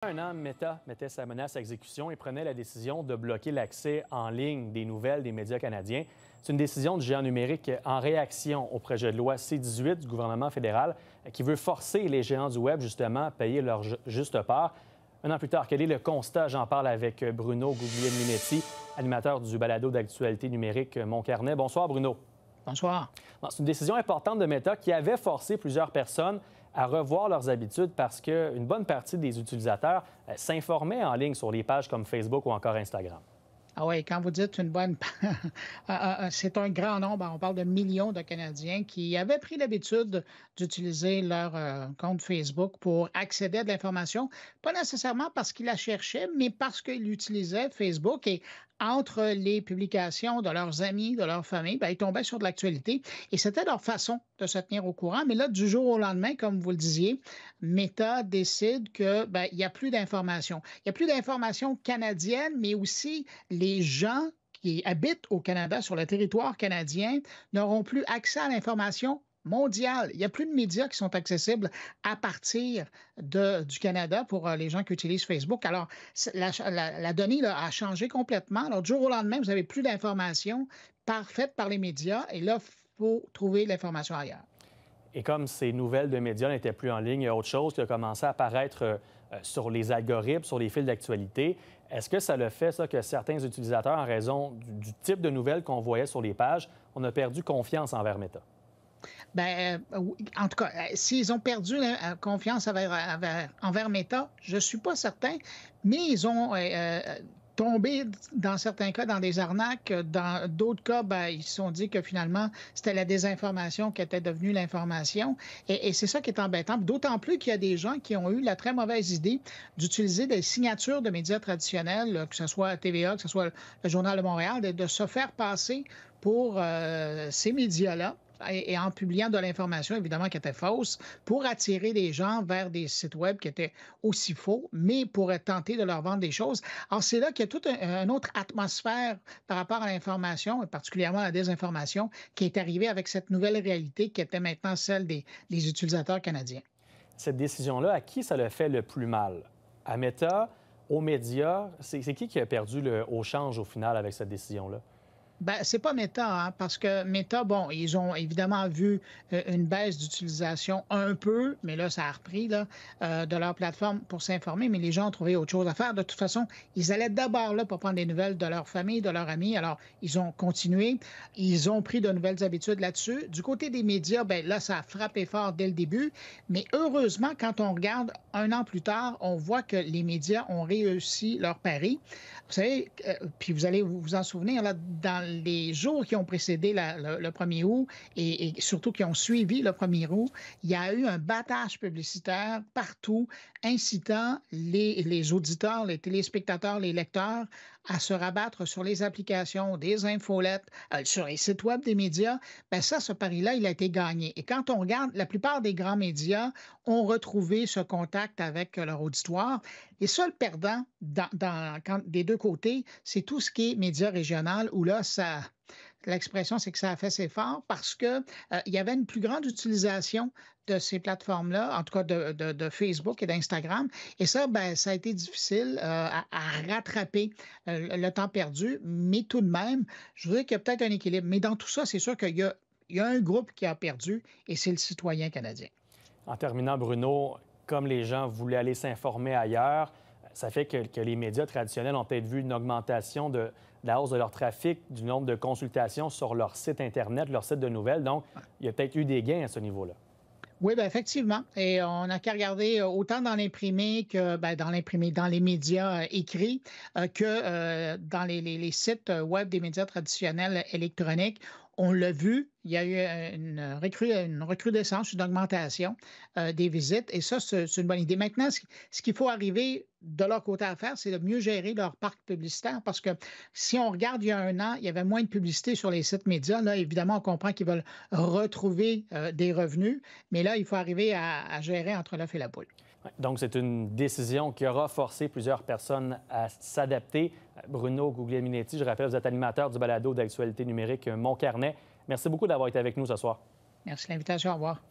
Un an, Meta mettait sa menace à exécution et prenait la décision de bloquer l'accès en ligne des nouvelles des médias canadiens. C'est une décision du géant numérique en réaction au projet de loi C-18 du gouvernement fédéral qui veut forcer les géants du Web, justement, à payer leur juste part. Un an plus tard, quel est le constat? J'en parle avec Bruno Guglielminetti, animateur du balado d'actualité numérique Mon Carnet. Bonsoir, Bruno. Bonsoir. C'est une décision importante de Meta qui avait forcé plusieurs personnes à revoir leurs habitudes parce qu'une bonne partie des utilisateurs s'informaient en ligne sur les pages comme Facebook ou encore Instagram. Ah oui, quand vous dites une bonne... c'est un grand nombre, on parle de millions de Canadiens qui avaient pris l'habitude d'utiliser leur compte Facebook pour accéder à de l'information, pas nécessairement parce qu'ils la cherchaient, mais parce qu'ils utilisaient Facebook et entre les publications de leurs amis, de leur famille, ils tombaient sur de l'actualité et c'était leur façon de se tenir au courant. Mais là, du jour au lendemain, comme vous le disiez, Meta décide que il n'y a plus d'informations. Il n'y a plus d'informations canadiennes, mais aussi les gens qui habitent au Canada, sur le territoire canadien, n'auront plus accès à l'information mondiale. Il n'y a plus de médias qui sont accessibles à partir du Canada pour les gens qui utilisent Facebook. Alors, la donnée là, a changé complètement. Alors, du jour au lendemain, vous n'avez plus d'informations faites par les médias et là, il faut trouver l'information ailleurs. Et comme ces nouvelles de médias n'étaient plus en ligne, il y a autre chose qui a commencé à apparaître sur les algorithmes, sur les fils d'actualité. Est-ce que ça le fait, ça, que certains utilisateurs, en raison du type de nouvelles qu'on voyait sur les pages, on a perdu confiance envers Meta? En tout cas, s'ils ont perdu confiance envers Meta, je ne suis pas certain, mais ils ont tombé, dans certains cas, dans des arnaques. Dans d'autres cas, ils se sont dit que finalement, c'était la désinformation qui était devenue l'information. Et c'est ça qui est embêtant. D'autant plus qu'il y a des gens qui ont eu la très mauvaise idée d'utiliser des signatures de médias traditionnels, que ce soit TVA, que ce soit le Journal de Montréal, de se faire passer pour ces médias-là. Et en publiant de l'information, évidemment, qui était fausse, pour attirer les gens vers des sites web qui étaient aussi faux, mais pour tenter de leur vendre des choses. Alors, c'est là qu'il y a toute une autre atmosphère par rapport à l'information, et particulièrement à la désinformation, qui est arrivée avec cette nouvelle réalité qui était maintenant celle des utilisateurs canadiens. Cette décision-là, à qui ça le fait le plus mal? À Meta, aux médias? C'est qui a perdu au change au final avec cette décision-là? C'est pas Meta, hein, parce que Meta, ils ont évidemment vu une baisse d'utilisation un peu, mais là, ça a repris là, de leur plateforme pour s'informer, mais les gens ont trouvé autre chose à faire. De toute façon, ils allaient d'abord là pour prendre des nouvelles de leur famille, de leurs amis. Alors, ils ont continué. Ils ont pris de nouvelles habitudes là-dessus. Du côté des médias, là, ça a frappé fort dès le début. Mais heureusement, quand on regarde un an plus tard, on voit que les médias ont réussi leur pari. Vous savez, puis vous allez vous en souvenir, là, dans les jours qui ont précédé le 1er août et surtout qui ont suivi le 1er août, il y a eu un battage publicitaire partout incitant les auditeurs, les téléspectateurs, les lecteurs à se rabattre sur les applications des infolettes, sur les sites web des médias. Ce pari-là, il a été gagné. Et quand on regarde, la plupart des grands médias ont retrouvé ce contact avec leur auditoire. Les seuls perdants des deux côtés, c'est tout ce qui est médias régional, où là, l'expression, c'est que ça a fait ses efforts parce que il y avait une plus grande utilisation de ces plateformes-là, en tout cas de Facebook et d'Instagram. Et ça, ça a été difficile à rattraper le temps perdu. Mais tout de même, je voudrais qu'il y a peut-être un équilibre. Mais dans tout ça, c'est sûr qu'il y a un groupe qui a perdu et c'est le citoyen canadien. En terminant, Bruno, comme les gens voulaient aller s'informer ailleurs, ça fait que les médias traditionnels ont peut-être vu une augmentation de la hausse de leur trafic, du nombre de consultations sur leur site Internet, leur site de nouvelles. Donc, il y a peut-être eu des gains à ce niveau-là. Oui, effectivement. Et on n'a qu'à regarder autant dans l'imprimé que dans les médias écrits que dans les sites web des médias traditionnels électroniques. On l'a vu, il y a eu une recrudescence, une augmentation des visites. Et ça, c'est une bonne idée. Maintenant, ce qu'il faut arriver de leur côté à faire, c'est de mieux gérer leur parc publicitaire. Parce que si on regarde il y a un an, il y avait moins de publicité sur les sites médias. Là, évidemment, on comprend qu'ils veulent retrouver des revenus. Mais là, il faut arriver à gérer entre l'œuf et la poule. Donc, c'est une décision qui aura forcé plusieurs personnes à s'adapter. Bruno Guglielminetti, je rappelle, vous êtes animateur du balado d'actualité numérique Mon Carnet. Merci beaucoup d'avoir été avec nous ce soir. Merci de l'invitation. Au revoir.